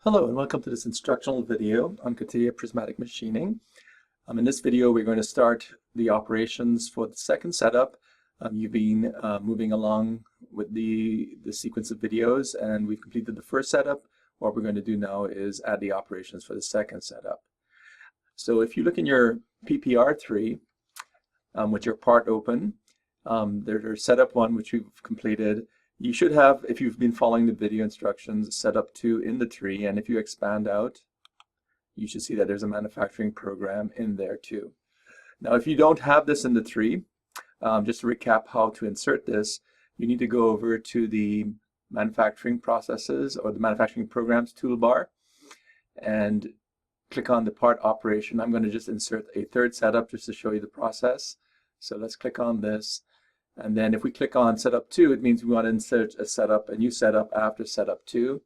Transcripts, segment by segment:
Hello and welcome to this instructional video on CATIA prismatic machining. In this video we're going to start the operations for the second setup. You've been moving along with the sequence of videos and we've completed the first setup. What we're going to do now is add the operations for the second setup. So if you look in your PPR3 with your part open, there's setup 1 which we've completed. You should have, if you've been following the video instructions, setup 2 in the tree, and if you expand out, you should see that there's a manufacturing program in there too. Now, if you don't have this in the tree, just to recap how to insert this, you need to go over to the manufacturing processes or the manufacturing programs toolbar and click on the part operation. I'm going to just insert a third setup just to show you the process. So let's click on this. And then if we click on setup 2, it means we want to insert a new setup after setup 2.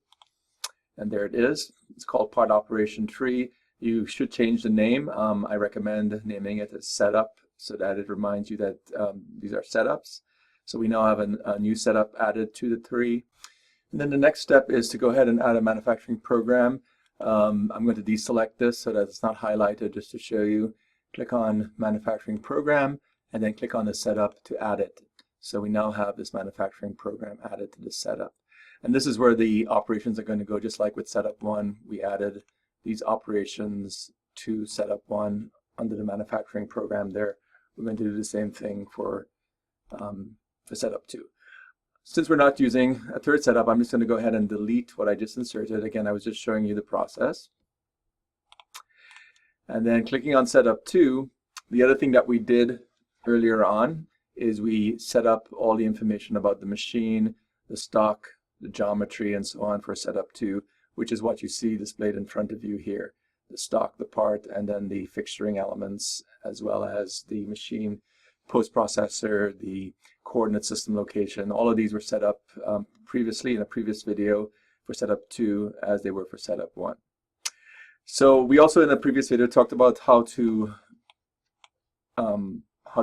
And there it is. It's called part operation tree. You should change the name. I recommend naming it as setup so that it reminds you that these are setups. So we now have a new setup added to the tree. And then the next step is to go ahead and add a manufacturing program. I'm going to deselect this so that it's not highlighted, just to show you. Click on manufacturing program and then click on the setup to add it. So we now have this manufacturing program added to the setup. And this is where the operations are going to go, just like with setup 1. We added these operations to setup 1 under the manufacturing program there. We're going to do the same thing for setup 2. Since we're not using a third setup, I'm just going to go ahead and delete what I just inserted. Again, I was just showing you the process. And then clicking on setup 2, the other thing that we did earlier on is we set up all the information about the machine, the stock, the geometry, and so on for setup 2, which is what you see displayed in front of you here. The stock, the part, and then the fixturing elements, as well as the machine post-processor, the coordinate system location. All of these were set up previously in a previous video for setup 2 as they were for setup 1. So we also in a previous video talked about how do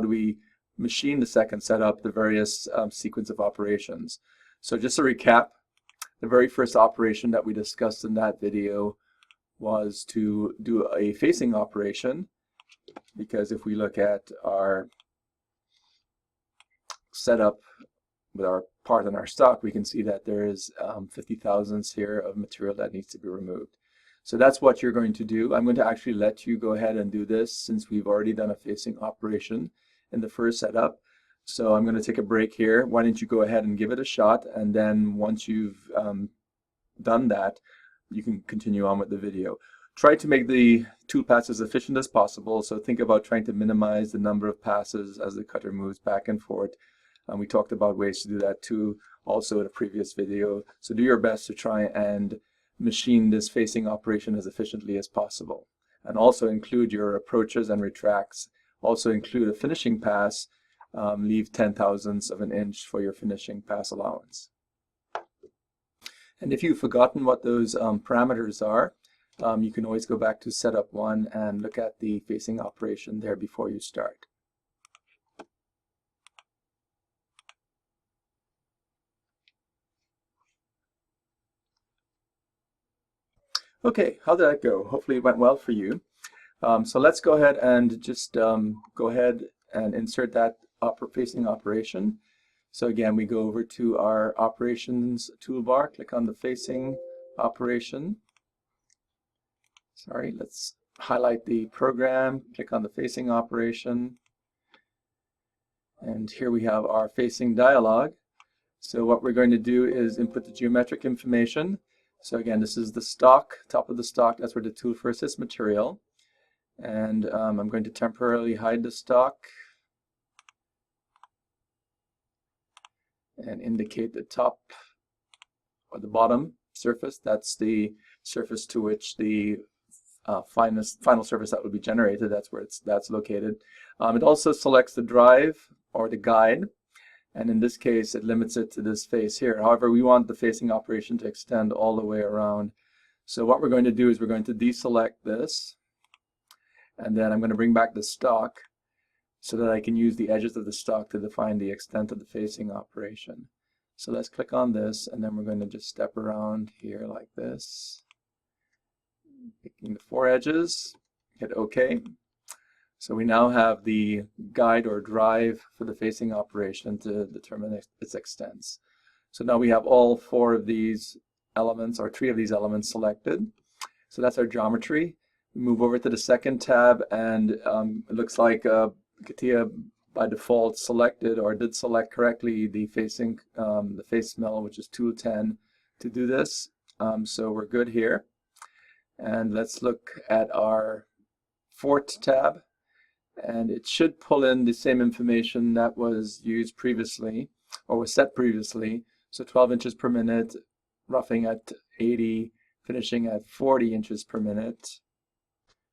we machine the second setup, the various sequence of operations. So just to recap, the very first operation that we discussed in that video was to do a facing operation, because if we look at our setup with our part and our stock, we can see that there is 50 thousandths here of material that needs to be removed. So that's what you're going to do. I'm going to actually let you go ahead and do this since we've already done a facing operation in the first setup. So I'm going to take a break here. Why don't you go ahead and give it a shot, and then once you've done that, you can continue on with the video. Try to make the tool pass as efficient as possible, so think about trying to minimize the number of passes as the cutter moves back and forth. We talked about ways to do that too also in a previous video. So do your best to try and machine this facing operation as efficiently as possible. And also include your approaches and retracts. Also include a finishing pass. Leave 10 thousandths of an inch for your finishing pass allowance. And if you've forgotten what those parameters are, you can always go back to setup 1 and look at the facing operation there before you start. Okay, how did that go? Hopefully it went well for you. So let's go ahead and just go ahead and insert that facing operation. So again, we go over to our operations toolbar, click on the facing operation. Sorry, let's highlight the program, click on the facing operation. And here we have our facing dialog. So what we're going to do is input the geometric information. So again, this is the stock, top of the stock, that's where the tool first hits material. And I'm going to temporarily hide the stock and indicate the top or the bottom surface. That's the surface to which the final surface that will be generated. That's where that's located. It also selects the drive or the guide, and in this case it limits it to this face here. However, we want the facing operation to extend all the way around. So what we're going to do is we're going to deselect this, and then I'm going to bring back the stock so that I can use the edges of the stock to define the extent of the facing operation. So let's click on this, and then we're going to just step around here like this. picking the 4 edges, hit OK. So we now have the guide or drive for the facing operation to determine its extents. So now we have all 4 of these elements, or 3 of these elements selected. So that's our geometry. We move over to the second tab, and it looks like CATIA by default selected, or did select correctly, the facing, the face mill, which is tool 10, to do this. So we're good here. And let's look at our fourth tab, and it should pull in the same information that was used previously, or was set previously. So 12 inches per minute, roughing at 80, finishing at 40 inches per minute.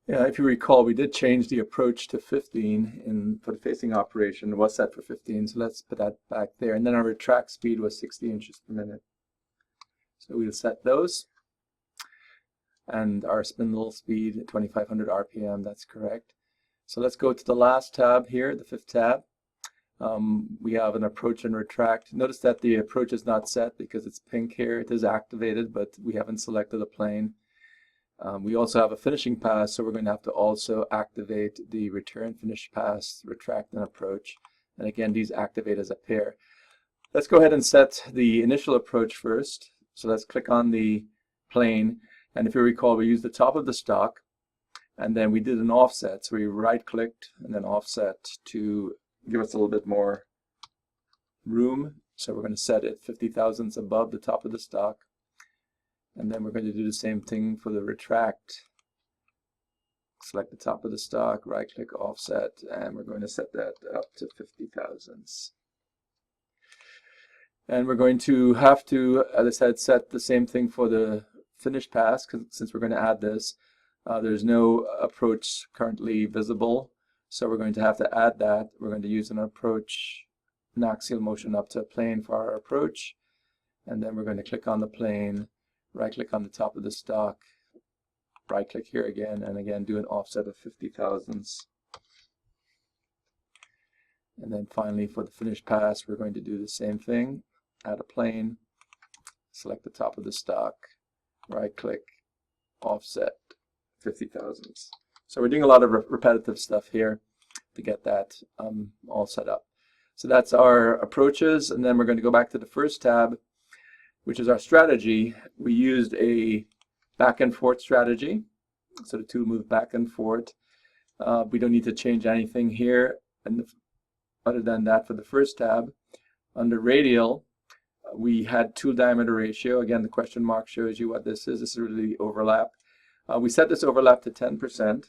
Yeah, if you recall, we did change the approach to 15 for the facing operation. It was set for 15, so let's put that back there. And then our retract speed was 60 inches per minute. So we'll set those. And our spindle speed at 2500 RPM, that's correct. So let's go to the last tab here, the 5th tab. We have an approach and retract. Notice that the approach is not set because it's pink here. It is activated, but we haven't selected a plane. We also have a finishing pass, so we're going to have to also activate the return, finish pass, retract, and approach. And again, these activate as a pair. Let's go ahead and set the initial approach first. So let's click on the plane. And if you recall, we used the top of the stock, and then we did an offset. So we right-clicked and then offset to give us a little bit more room. So we're going to set it 50 thousandths above the top of the stock. And then we're going to do the same thing for the retract. Select the top of the stock, right-click, offset, and we're going to set that up to 50 thousandths. And we're going to have to, as I said, set the same thing for the finish pass, since we're going to add this. There's no approach currently visible, so we're going to have to add that. We're going to use an approach, an axial motion up to a plane for our approach, and then we're going to click on the plane, right-click on the top of the stock, right-click here again, and again do an offset of 50 thousandths. And then finally for the finish pass, we're going to do the same thing. Add a plane, select the top of the stock, right-click, offset, 50 thousandths. So we're doing a lot of repetitive stuff here to get that all set up. So that's our approaches, and then we're going to go back to the first tab, which is our strategy. We used a back and forth strategy, so the tool moved back and forth. We don't need to change anything here, and other than that for the first tab. Under radial, we had tool diameter ratio. Again, the question mark shows you what this is. This is really the overlap. We set this overlap to 10%.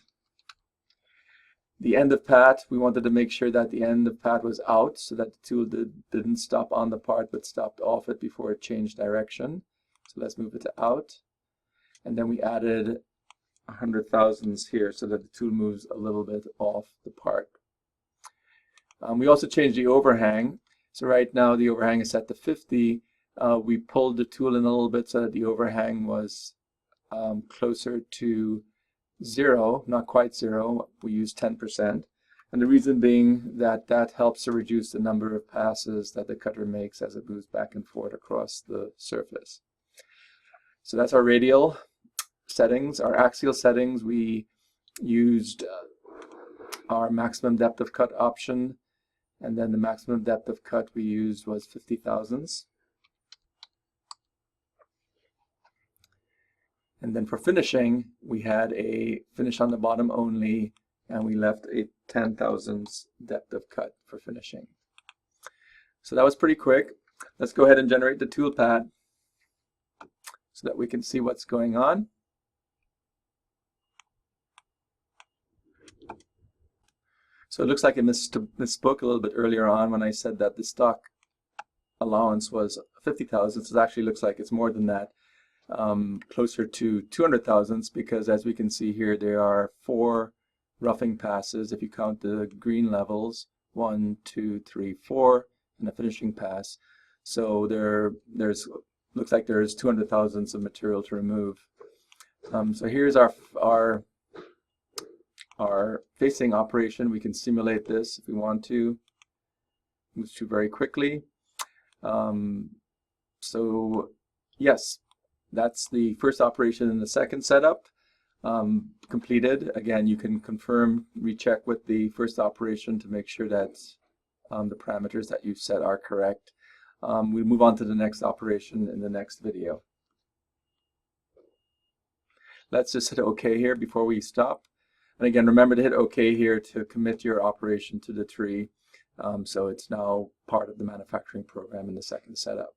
The end of pat, we wanted to make sure that the end of pat was out so that the tool didn't stop on the part but stopped off it before it changed direction. So let's move it to out. And then we added 100 thousandths here so that the tool moves a little bit off the part. We also changed the overhang. So right now the overhang is set to 50. We pulled the tool in a little bit so that the overhang was closer to 0, not quite 0. We use 10%. And the reason being that that helps to reduce the number of passes that the cutter makes as it moves back and forth across the surface. So that's our radial settings. Our axial settings, we used our maximum depth of cut option, and then the maximum depth of cut we used was 50 thousandths. And then for finishing, we had a finish on the bottom only, and we left a 10 thousandths depth of cut for finishing. So that was pretty quick. Let's go ahead and generate the toolpath so that we can see what's going on. So it looks like I misspoke a little bit earlier on when I said that the stock allowance was 50 thousandths. It actually looks like it's more than that. Closer to 200 thousandths, because as we can see here, there are 4 roughing passes if you count the green levels, 1, 2, 3, 4, and a finishing pass. So looks like there's 200 thousandths of material to remove. So here's our facing operation. We can simulate this if we want to. Moves through very quickly. So yes, that's the first operation in the second setup. completed. Again, you can confirm, recheck with the first operation to make sure that the parameters that you've set are correct. We move on to the next operation in the next video. Let's just hit OK here before we stop. And again, remember to hit OK here to commit your operation to the tree. So it's now part of the manufacturing program in the second setup.